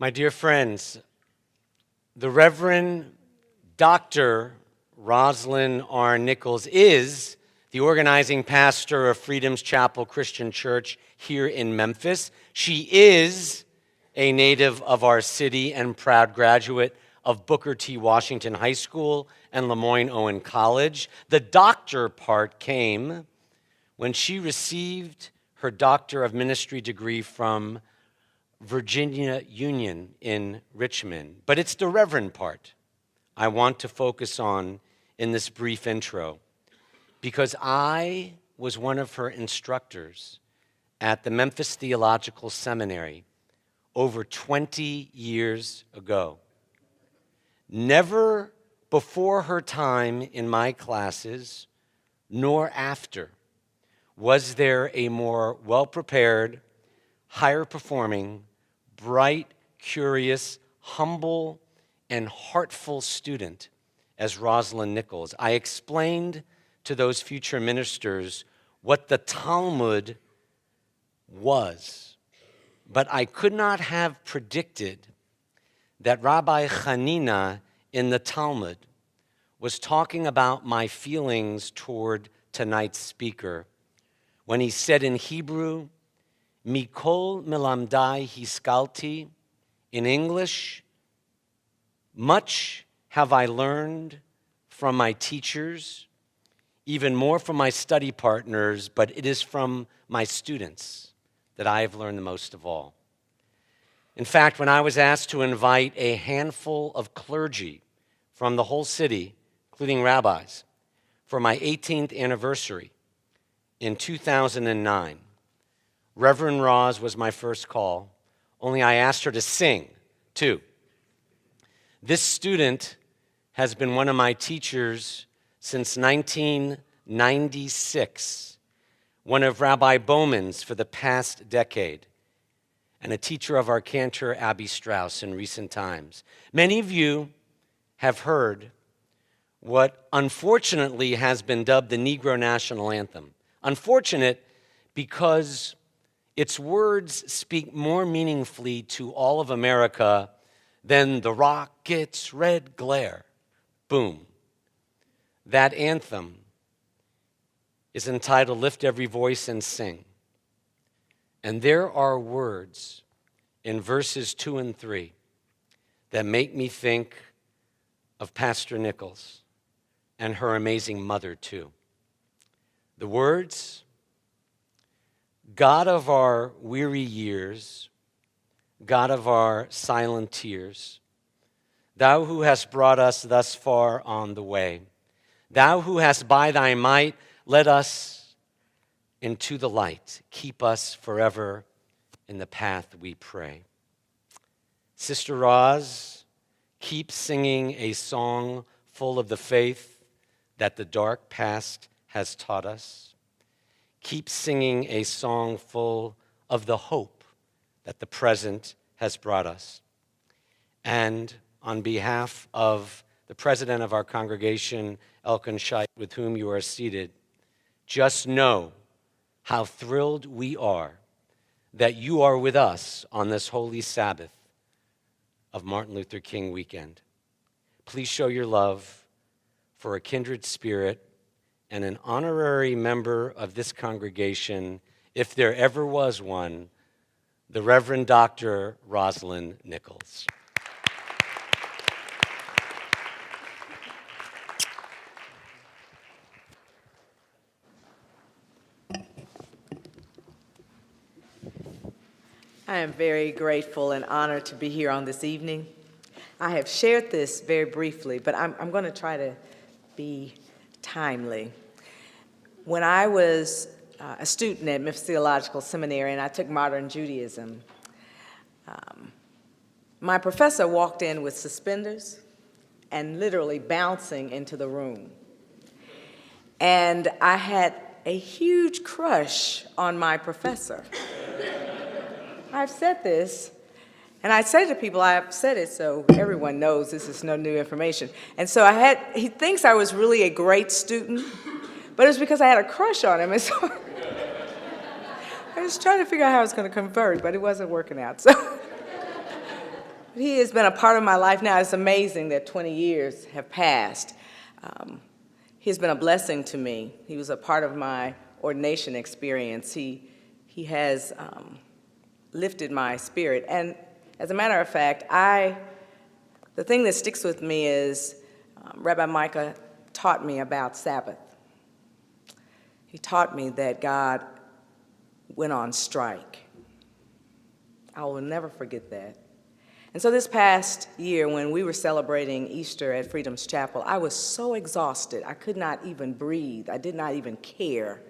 My dear friends, the Reverend Dr. Rosalyn R. Nichols is the organizing pastor of Freedom's Chapel Christian Church here in Memphis. She is a native of our city and proud graduate of Booker T. Washington High School and Lemoyne Owen College. The doctor part came when she received her Doctor of Ministry degree from Virginia Union in Richmond. But it's the Reverend part I want to focus on in this brief intro, because I was one of her instructors at the Memphis Theological Seminary over 20 years ago. Never before her time in my classes, nor after, was there a more well-prepared, higher-performing, bright, curious, humble, and heartful student as Rosalyn Nichols. I explained to those future ministers what the Talmud was, but I could not have predicted that Rabbi Hanina in the Talmud was talking about my feelings toward tonight's speaker when he said in Hebrew, Mikol melamdai hiskalti, in English, much have I learned from my teachers, even more from my study partners, but it is from my students that I have learned the most of all. In fact, when I was asked to invite a handful of clergy from the whole city, including rabbis, for my 18th anniversary in 2009, Reverend Roz was my first call, only I asked her to sing, too. This student has been one of my teachers since 1996, one of Rabbi Bowman's for the past decade, and a teacher of our cantor, Abby Strauss, in recent times. Many of you have heard what unfortunately has been dubbed the Negro National Anthem. Unfortunate because its words speak more meaningfully to all of America than the rocket's red glare. Boom. That anthem is entitled Lift Every Voice and Sing. And there are words in verses 2 and 3 that make me think of Pastor Nichols and her amazing mother, too. The words, God of our weary years, God of our silent tears, thou who hast brought us thus far on the way, thou who hast by thy might led us into the light, keep us forever in the path we pray. Sister Roz, keep singing a song full of the faith that the dark past has taught us. Keep singing a song full of the hope that the present has brought us. And on behalf of the president of our congregation, Elkin Scheidt, with whom you are seated, just know how thrilled we are that you are with us on this holy Sabbath of Martin Luther King weekend. Please show your love for a kindred spirit and an honorary member of this congregation, if there ever was one, the Reverend Dr. Rosalyn Nichols. I am very grateful and honored to be here on this evening. I have shared this very briefly, but I'm going to try to be timely. When I was a student at Memphis Theological Seminary and I took modern Judaism, my professor walked in with suspenders and literally bouncing into the room. And I had a huge crush on my professor. I've said this, and I say to people, I've said it so everyone knows this is no new information. And so he thinks I was really a great student, but it was because I had a crush on him. And so I was trying to figure out how I was going to convert, but it wasn't working out. So He has been a part of my life now. It's amazing that 20 years have passed. He's been a blessing to me. He was a part of my ordination experience. He has lifted my spirit. And as a matter of fact, the thing that sticks with me is Rabbi Micah taught me about Sabbath. He taught me that God went on strike. I will never forget that. And so this past year, when we were celebrating Easter at Freedom's Chapel, I was so exhausted. I could not even breathe. I did not even care.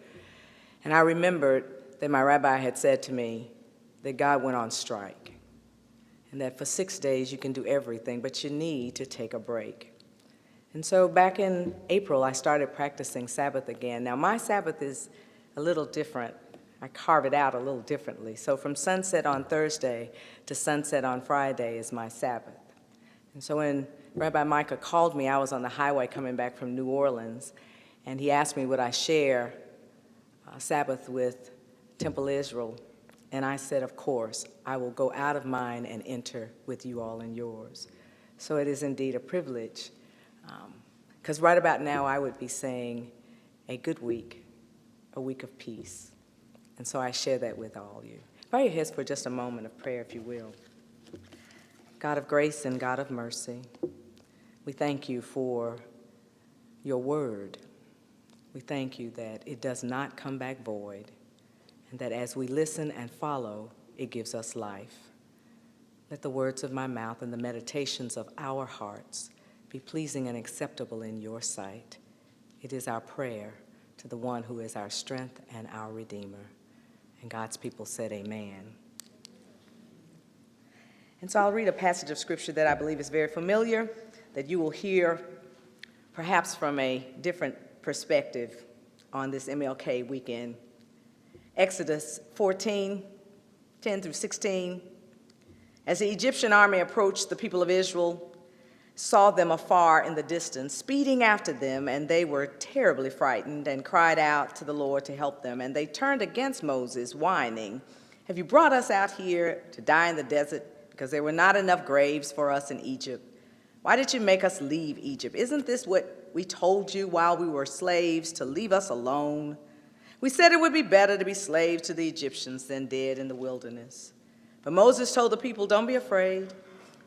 And I remembered that my rabbi had said to me that God went on strike, and that for 6 days you can do everything, but you need to take a break. And so back in April, I started practicing Sabbath again. Now, my Sabbath is a little different. I carve it out a little differently. So from sunset on Thursday to sunset on Friday is my Sabbath. And so when Rabbi Micah called me, I was on the highway coming back from New Orleans, and he asked me would I share Sabbath with Temple Israel. And I said, of course, I will go out of mine and enter with you all in yours. So it is indeed a privilege, because right about now I would be saying a good week, a week of peace. And so I share that with all of you. Bow your heads for just a moment of prayer, if you will. God of grace and God of mercy, we thank you for your word. We thank you that it does not come back void, and that as we listen and follow, it gives us life. Let the words of my mouth and the meditations of our hearts be pleasing and acceptable in your sight. It is our prayer to the one who is our strength and our Redeemer. And God's people said amen. And so I'll read a passage of scripture that I believe is very familiar, that you will hear perhaps from a different perspective on this MLK weekend. Exodus 14, 10 through 16. As the Egyptian army approached, the people of Israel saw them afar in the distance, speeding after them, and they were terribly frightened and cried out to the Lord to help them. And they turned against Moses, whining, "Have you brought us out here to die in the desert because there were not enough graves for us in Egypt? Why did you make us leave Egypt? Isn't this what we told you while we were slaves, to leave us alone? We said it would be better to be slaves to the Egyptians than dead in the wilderness." But Moses told the people, "Don't be afraid.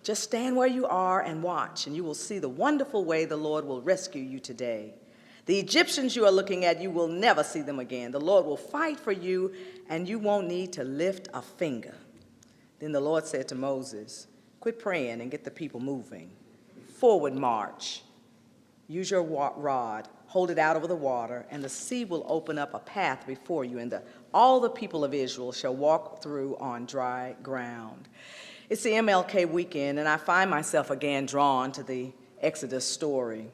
Just stand where you are and watch, and you will see the wonderful way the Lord will rescue you today. The Egyptians you are looking at, you will never see them again. The Lord will fight for you, and you won't need to lift a finger." Then the Lord said to Moses, "Quit praying and get the people moving. Forward march. Use your rod, hold it out over the water, and the sea will open up a path before you, and all the people of Israel shall walk through on dry ground." It's the MLK weekend, and I find myself again drawn to the Exodus story.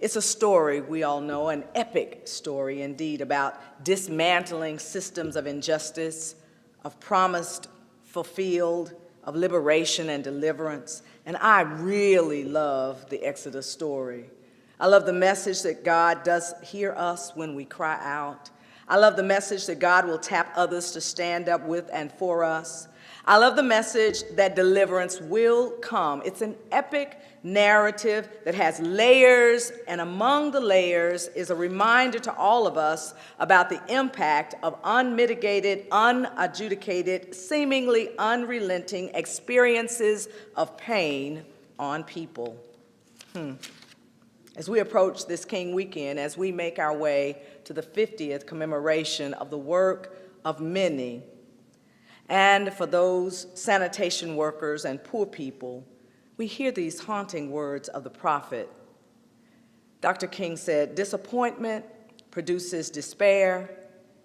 It's a story we all know, an epic story indeed, about dismantling systems of injustice, of promised fulfilled, of liberation and deliverance. And I really love the Exodus story. I love the message that God does hear us when we cry out. I love the message that God will tap others to stand up with and for us. I love the message that deliverance will come. It's an epic narrative that has layers, and among the layers is a reminder to all of us about the impact of unmitigated, unadjudicated, seemingly unrelenting experiences of pain on people. As we approach this King Weekend, as we make our way to the 50th commemoration of the work of many, and for those sanitation workers and poor people, we hear these haunting words of the prophet. Dr. King said, "Disappointment produces despair,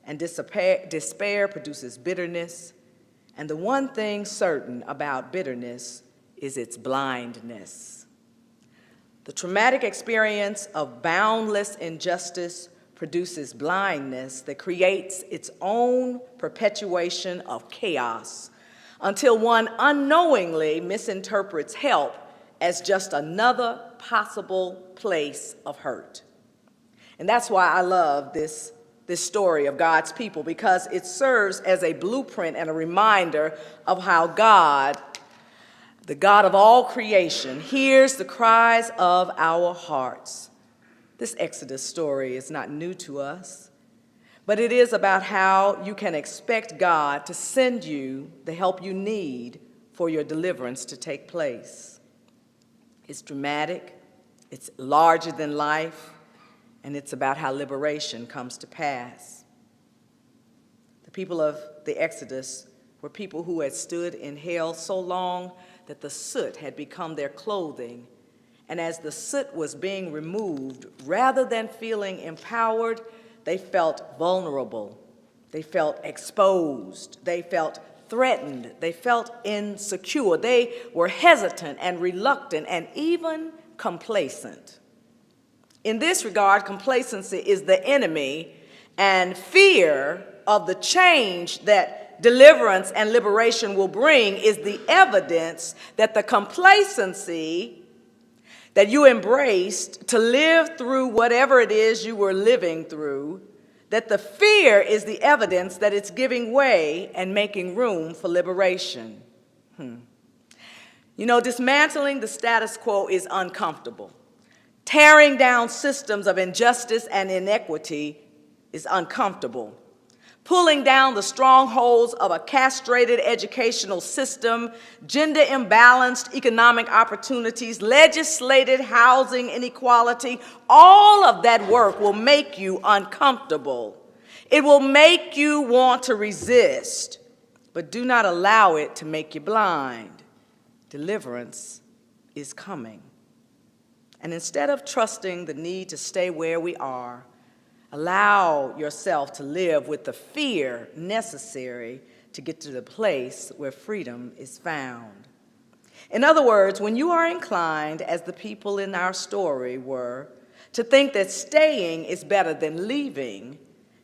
and despair produces bitterness, and the one thing certain about bitterness is its blindness." The traumatic experience of boundless injustice produces blindness that creates its own perpetuation of chaos until one unknowingly misinterprets help as just another possible place of hurt. And that's why I love this story of God's people, because it serves as a blueprint and a reminder of how God the God of all creation, hears the cries of our hearts. This Exodus story is not new to us, but it is about how you can expect God to send you the help you need for your deliverance to take place. It's dramatic, it's larger than life, and it's about how liberation comes to pass. The people of the Exodus were people who had stood in hell so long that the soot had become their clothing. And as the soot was being removed, rather than feeling empowered, they felt vulnerable. They felt exposed. They felt threatened. They felt insecure. They were hesitant and reluctant and even complacent. In this regard, complacency is the enemy, and fear of the change that deliverance and liberation will bring is the evidence that the complacency that you embraced to live through whatever it is you were living through, that the fear is the evidence that it's giving way and making room for liberation. You know, dismantling the status quo is uncomfortable. Tearing down systems of injustice and inequity is uncomfortable. Pulling down the strongholds of a castrated educational system, gender imbalanced economic opportunities, legislated housing inequality, all of that work will make you uncomfortable. It will make you want to resist, but do not allow it to make you blind. Deliverance is coming. And instead of trusting the need to stay where we are, allow yourself to live with the fear necessary to get to the place where freedom is found. In other words, when you are inclined, as the people in our story were, to think that staying is better than leaving,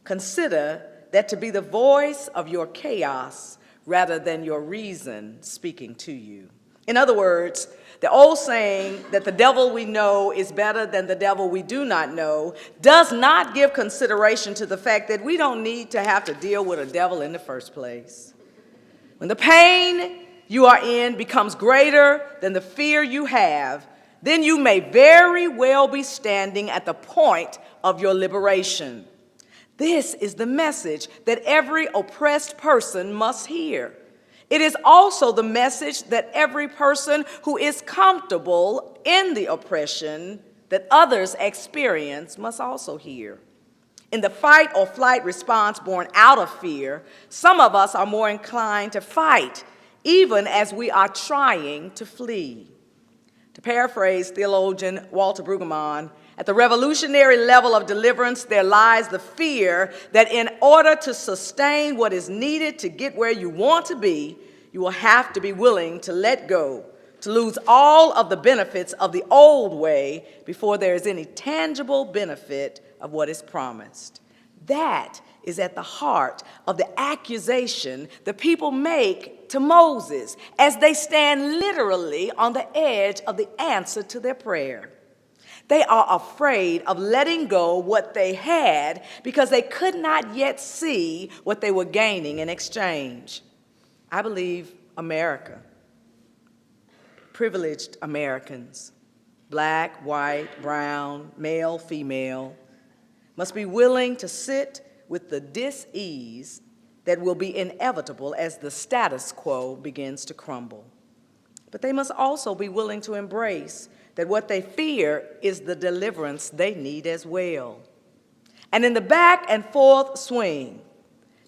consider that to be the voice of your chaos rather than your reason speaking to you. In other words, the old saying that the devil we know is better than the devil we do not know does not give consideration to the fact that we don't need to have to deal with a devil in the first place. When the pain you are in becomes greater than the fear you have, then you may very well be standing at the point of your liberation. This is the message that every oppressed person must hear. It is also the message that every person who is comfortable in the oppression that others experience must also hear. In the fight or flight response born out of fear, some of us are more inclined to fight, even as we are trying to flee. To paraphrase theologian Walter Brueggemann, at the revolutionary level of deliverance, there lies the fear that in order to sustain what is needed to get where you want to be, you will have to be willing to let go, to lose all of the benefits of the old way before there is any tangible benefit of what is promised. That is at the heart of the accusation the people make to Moses as they stand literally on the edge of the answer to their prayer. They are afraid of letting go what they had because they could not yet see what they were gaining in exchange. I believe America, privileged Americans, black, white, brown, male, female, must be willing to sit with the dis-ease that will be inevitable as the status quo begins to crumble. But they must also be willing to embrace that what they fear is the deliverance they need as well. And in the back and forth swing,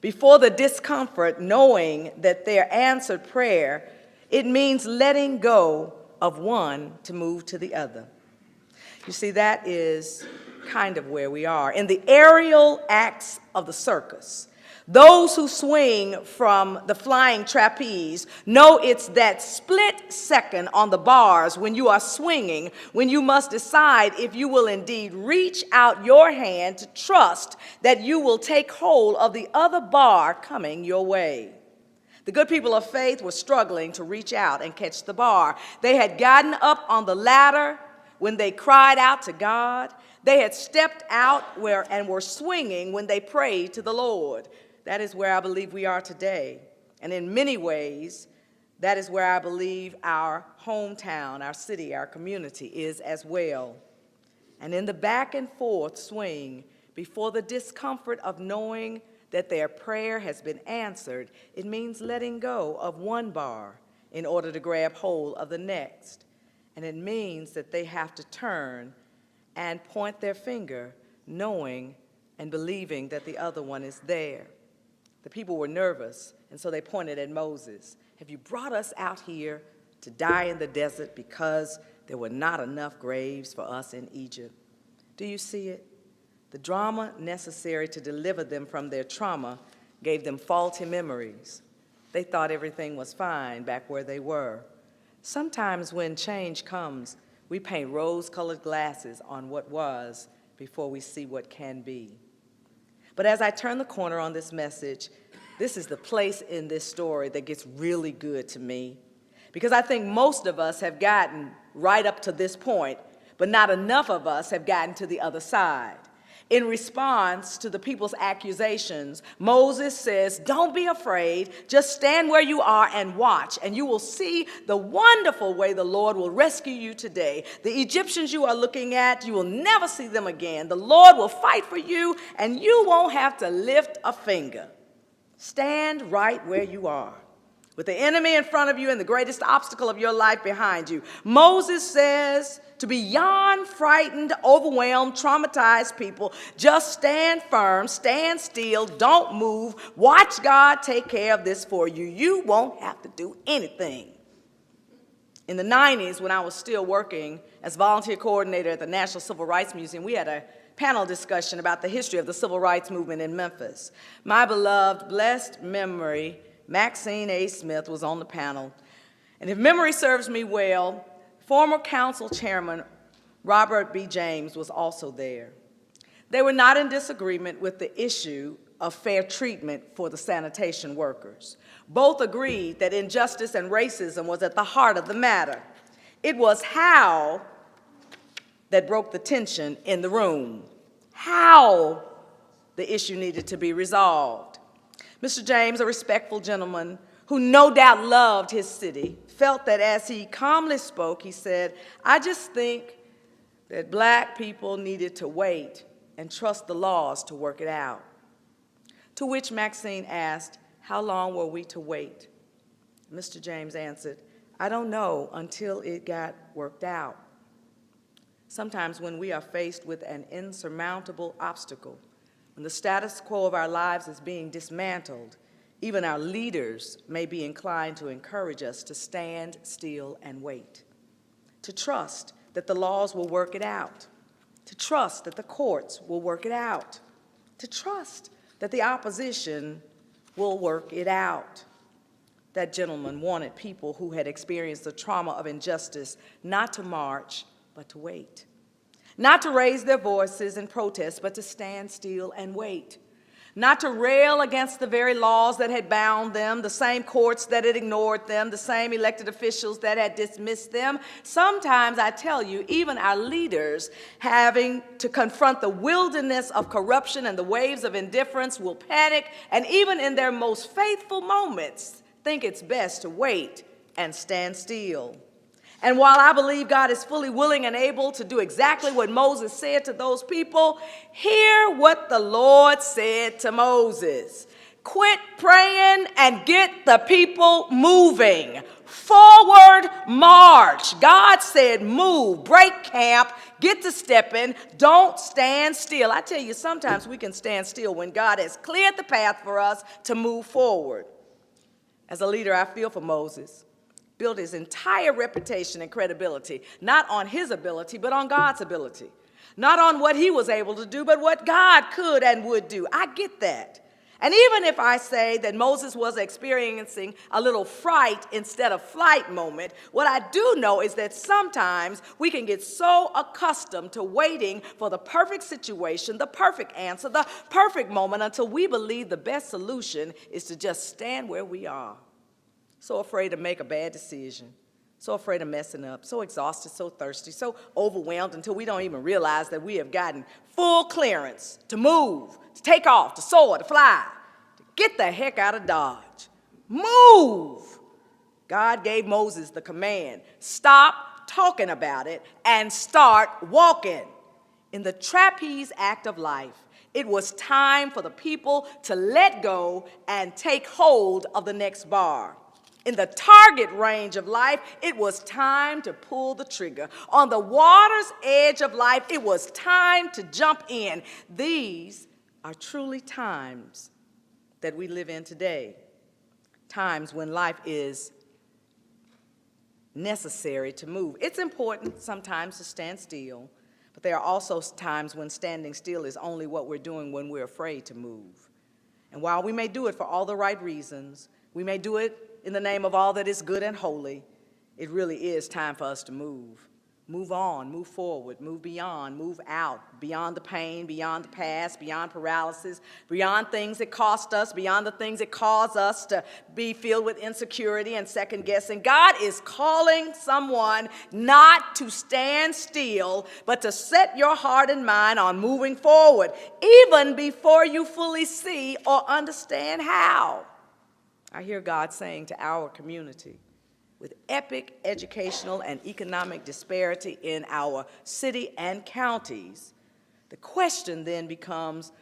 before the discomfort, knowing that their answered prayer, it means letting go of one to move to the other. You see, that is kind of where we are. In the aerial acts of the circus, those who swing from the flying trapeze know it's that split second on the bars when you are swinging, when you must decide if you will indeed reach out your hand to trust that you will take hold of the other bar coming your way. The good people of faith were struggling to reach out and catch the bar. They had gotten up on the ladder when they cried out to God. They had stepped out and were swinging when they prayed to the Lord. That is where I believe we are today. And in many ways, That is where I believe our hometown, our city, our community is as well. And in the back and forth swing before the discomfort of knowing that their prayer has been answered, it means letting go of one bar in order to grab hold of the next. And it means that they have to turn and point their finger, knowing and believing that the other one is there. The people were nervous, and so they pointed at Moses. Have you brought us out here to die in the desert because there were not enough graves for us in Egypt? Do you see it? The drama necessary to deliver them from their trauma gave them faulty memories. They thought everything was fine back where they were. Sometimes when change comes, we paint rose-colored glasses on what was before we see what can be. But as I turn the corner on this message, this is the place in this story that gets really good to me, because I think most of us have gotten right up to this point, but not enough of us have gotten to the other side. In response to the people's accusations, Moses says, don't be afraid, just stand where you are and watch, and you will see the wonderful way the Lord will rescue you today. The Egyptians you are looking at, you will never see them again. The Lord will fight for you, and you won't have to lift a finger. Stand right where you are, with the enemy in front of you and the greatest obstacle of your life behind you. Moses says to beyond frightened, overwhelmed, traumatized people, just stand firm, stand still, don't move, watch God take care of this for you. You won't have to do anything. In the 90s, when I was still working as volunteer coordinator at the National Civil Rights Museum, we had a panel discussion about the history of the civil rights movement in Memphis. My beloved, blessed memory, Maxine A. Smith, was on the panel. And if memory serves me well, former council chairman Robert B. James was also there. They were not in disagreement with the issue of fair treatment for the sanitation workers. Both agreed that injustice and racism was at the heart of the matter. It was how that broke the tension in the room, how the issue needed to be resolved. Mr. James, a respectful gentleman who no doubt loved his city, felt that as he calmly spoke, he said, I just think that black people needed to wait and trust the laws to work it out. To which Maxine asked, how long were we to wait? Mr. James answered, I don't know until it got worked out. Sometimes when we are faced with an insurmountable obstacle, when the status quo of our lives is being dismantled, even our leaders may be inclined to encourage us to stand still and wait, to trust that the laws will work it out, to trust that the courts will work it out, to trust that the opposition will work it out. That gentleman wanted people who had experienced the trauma of injustice not to march, but to wait. Not to raise their voices in protest, but to stand still and wait. Not to rail against the very laws that had bound them, the same courts that had ignored them, the same elected officials that had dismissed them. Sometimes, I tell you, even our leaders having to confront the wilderness of corruption and the waves of indifference will panic, and even in their most faithful moments, think it's best to wait and stand still. And while I believe God is fully willing and able to do exactly what Moses said to those people, hear what the Lord said to Moses. Quit praying and get the people moving. Forward march. God said move, break camp, get to stepping, don't stand still. I tell you, sometimes we can stand still when God has cleared the path for us to move forward. As a leader, I feel for Moses. Built his entire reputation and credibility, not on his ability, but on God's ability. Not on what he was able to do, but what God could and would do. I get that. And even if I say that Moses was experiencing a little fright instead of flight moment, what I do know is that sometimes we can get so accustomed to waiting for the perfect situation, the perfect answer, the perfect moment, until we believe the best solution is to just stand where we are. So afraid to make a bad decision, so afraid of messing up, so exhausted, so thirsty, so overwhelmed until we don't even realize that we have gotten full clearance to move, to take off, to soar, to fly, to get the heck out of Dodge. Move! God gave Moses the command, stop talking about it and start walking. In the trapeze act of life, it was time for the people to let go and take hold of the next bar. In the target range of life, it was time to pull the trigger. On the water's edge of life, it was time to jump in. These are truly times that we live in today. Times when life is necessary to move. It's important sometimes to stand still, but there are also times when standing still is only what we're doing when we're afraid to move. And while we may do it for all the right reasons, we may do it in the name of all that is good and holy, it really is time for us to move. Move on, move forward, move beyond, move out, beyond the pain, beyond the past, beyond paralysis, beyond things that cost us, beyond the things that cause us to be filled with insecurity and second guessing. God is calling someone not to stand still, but to set your heart and mind on moving forward, even before you fully see or understand how. I hear God saying to our community, with epic educational and economic disparity in our city and counties, the question then becomes,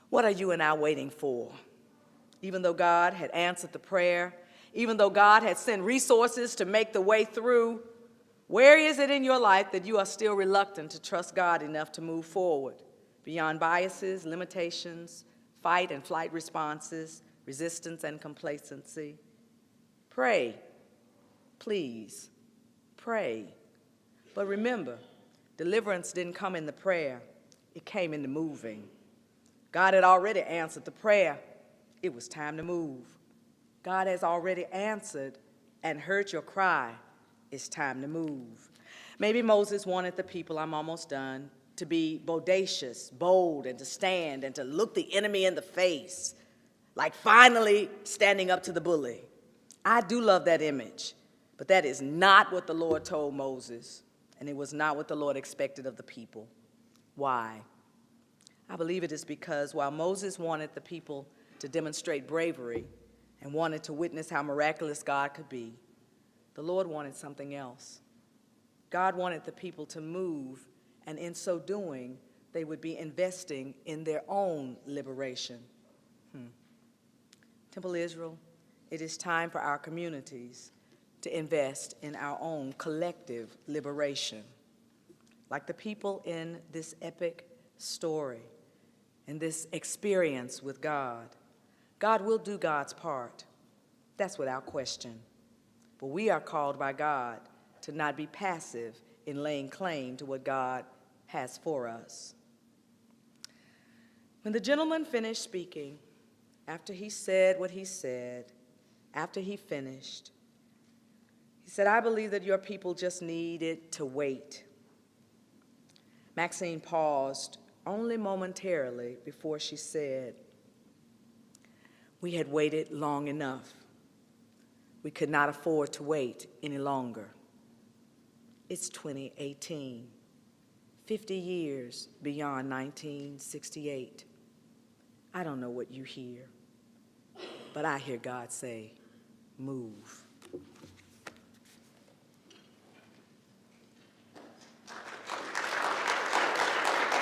what are you and I waiting for? Even though God had answered the prayer, even though God had sent resources to make the way through, where is it in your life that you are still reluctant to trust God enough to move forward, beyond biases, limitations, fight and flight responses, resistance and complacency? Pray. Please, pray. But remember, deliverance didn't come in the prayer. It came in the moving. God had already answered the prayer. It was time to move. God has already answered and heard your cry. It's time to move. Maybe Moses wanted the people, I'm almost done, to be bodacious, bold, and to stand and to look the enemy in the face, like finally standing up to the bully. I do love that image. But that is not what the Lord told Moses, and it was not what the Lord expected of the people. Why? I believe it is because while Moses wanted the people to demonstrate bravery and wanted to witness how miraculous God could be, the Lord wanted something else. God wanted the people to move, and in so doing, they would be investing in their own liberation. Temple Israel, it is time for our communities to invest in our own collective liberation. Like the people in this epic story, in this experience with God, God will do God's part. That's without question. But we are called by God to not be passive in laying claim to what God has for us. When the gentleman finished speaking, after he said what he said, after he finished, he said, I believe that your people just needed to wait. Maxine paused only momentarily before she said, we had waited long enough. We could not afford to wait any longer. It's 2018, 50 years beyond 1968. I don't know what you hear, but I hear God say, move.